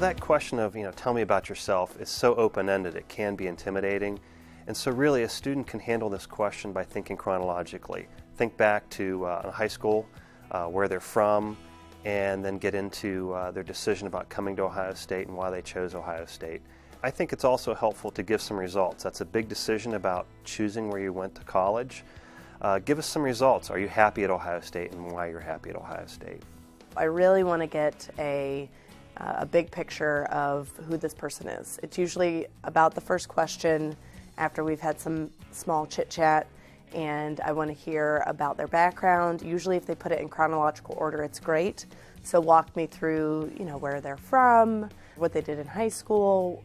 That question of, tell me about yourself is so open-ended it can be intimidating. And so really a student can handle this question by thinking chronologically. Think back to high school, where they're from, and then get into their decision about coming to Ohio State and why they chose Ohio State. I think it's also helpful to give some results. That's a big decision about choosing where you went to college. Give us some results. Are you happy at Ohio State and why you're happy at Ohio State? I really want to get a big picture of who this person is. It's usually about the first question after we've had some small chit-chat, and I want to hear about their background. Usually if they put it in chronological order, it's great. So walk me through, where they're from, what they did in high school.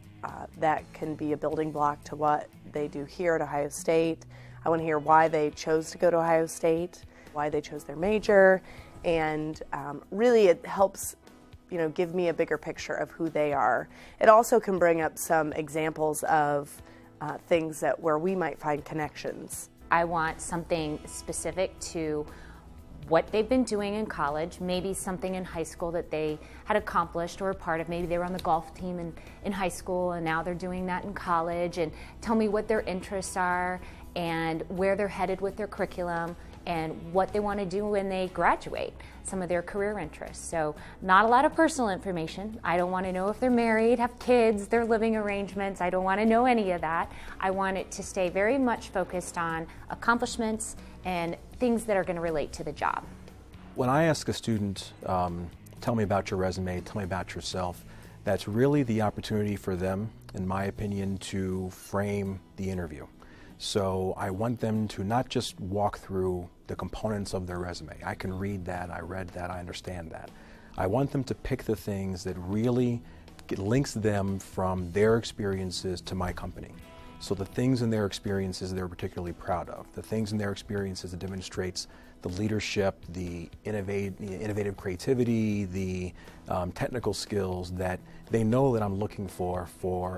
That can be a building block to what they do here at Ohio State. I want to hear why they chose to go to Ohio State, why they chose their major, and really it helps give me a bigger picture of who they are. It also can bring up some examples of things where we might find connections. I want something specific to what they've been doing in college, maybe something in high school that they had accomplished or a part of. Maybe they were on the golf team in high school and now they're doing that in college, and tell me what their interests are and where they're headed with their curriculum and what they want to do when they graduate, some of their career interests. So not a lot of personal information. I don't want to know if they're married, have kids, their living arrangements. I don't want to know any of that. I want it to stay very much focused on accomplishments and things that are going to relate to the job. When I ask a student, tell me about your resume, tell me about yourself, that's really the opportunity for them, in my opinion, to frame the interview. So I want them to not just walk through the components of their resume. I can read that, I read that, I understand that. I want them to pick the things that really links them from their experiences to my company. So the things in their experiences they're particularly proud of, the things in their experiences that demonstrates the leadership, the innovative creativity, the technical skills that they know that I'm looking for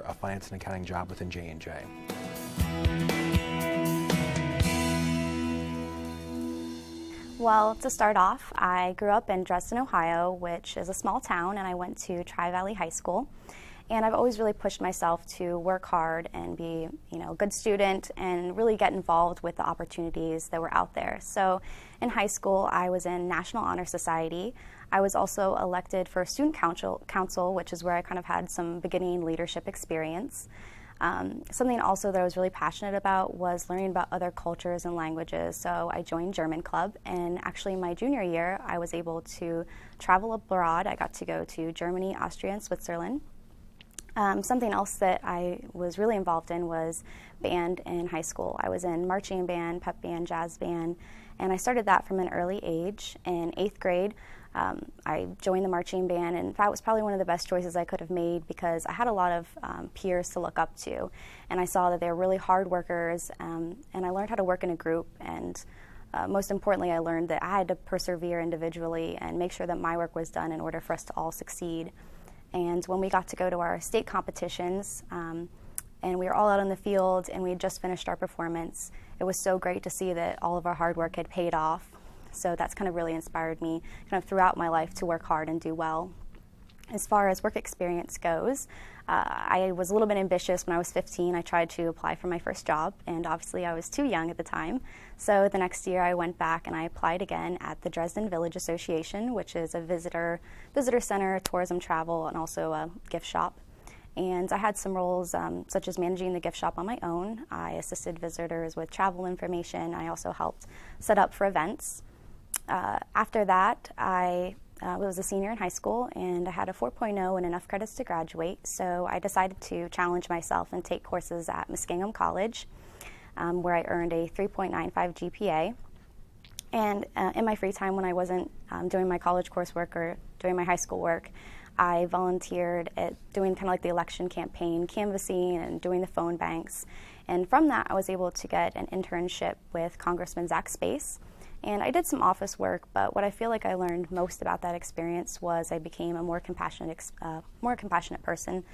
a finance and accounting job within J&J. Well, to start off, I grew up in Dresden, Ohio, which is a small town, and I went to Tri-Valley High School. And I've always really pushed myself to work hard and be, a good student and really get involved with the opportunities that were out there. So in high school, I was in National Honor Society. I was also elected for Student Council, which is where I kind of had some beginning leadership experience. Something also that I was really passionate about was learning about other cultures and languages. So I joined German Club, and actually my junior year, I was able to travel abroad. I got to go to Germany, Austria, and Switzerland. Something else that I was really involved in was band in high school. I was in marching band, pep band, jazz band, and I started that from an early age. In 8th grade, I joined the marching band, and that was probably one of the best choices I could have made because I had a lot of peers to look up to, and I saw that they were really hard workers, and I learned how to work in a group, and most importantly, I learned that I had to persevere individually and make sure that my work was done in order for us to all succeed. And when we got to go to our state competitions, and we were all out on the field and we had just finished our performance, it was so great to see that all of our hard work had paid off. So that's kind of really inspired me kind of throughout my life to work hard and do well. As far as work experience goes, I was a little bit ambitious. When I was 15, I tried to apply for my first job, and obviously I was too young at the time. So the next year I went back and I applied again at the Dresden Village Association, which is a visitor center, tourism travel, and also a gift shop. And I had some roles such as managing the gift shop on my own. I assisted visitors with travel information. I also helped set up for events. After that, I was a senior in high school, and I had a 4.0 and enough credits to graduate, so I decided to challenge myself and take courses at Muskingum College, where I earned a 3.95 GPA. And in my free time when I wasn't doing my college coursework or doing my high school work, I volunteered at doing kind of like the election campaign, canvassing and doing the phone banks. And from that, I was able to get an internship with Congressman Zach Space. And I did some office work, but what I feel like I learned most about that experience was I became a more compassionate person.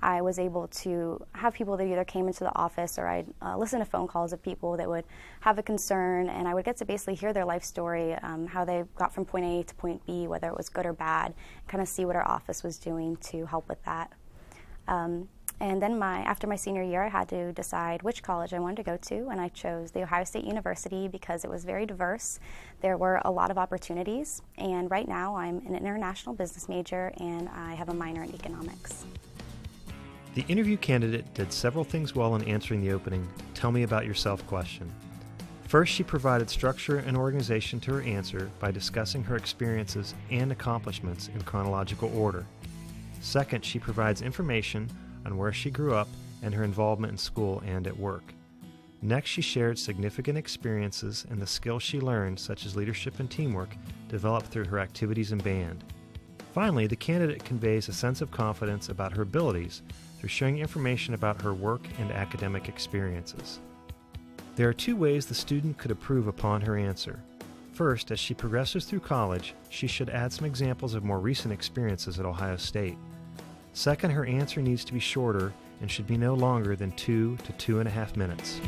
I was able to have people that either came into the office or I'd listen to phone calls of people that would have a concern, and I would get to basically hear their life story, how they got from point A to point B, whether it was good or bad, kind of see what our office was doing to help with that. And then after my senior year, I had to decide which college I wanted to go to, and I chose The Ohio State University because it was very diverse. There were a lot of opportunities, and right now I'm an international business major and I have a minor in economics. The interview candidate did several things well in answering the opening "Tell me about yourself" question. First, she provided structure and organization to her answer by discussing her experiences and accomplishments in chronological order. Second, she provides information on where she grew up and her involvement in school and at work. Next, she shared significant experiences and the skills she learned, such as leadership and teamwork, developed through her activities in band. Finally, the candidate conveys a sense of confidence about her abilities through sharing information about her work and academic experiences. There are two ways the student could improve upon her answer. First, as she progresses through college, she should add some examples of more recent experiences at Ohio State. Second, her answer needs to be shorter and should be no longer than 2 to 2.5 minutes.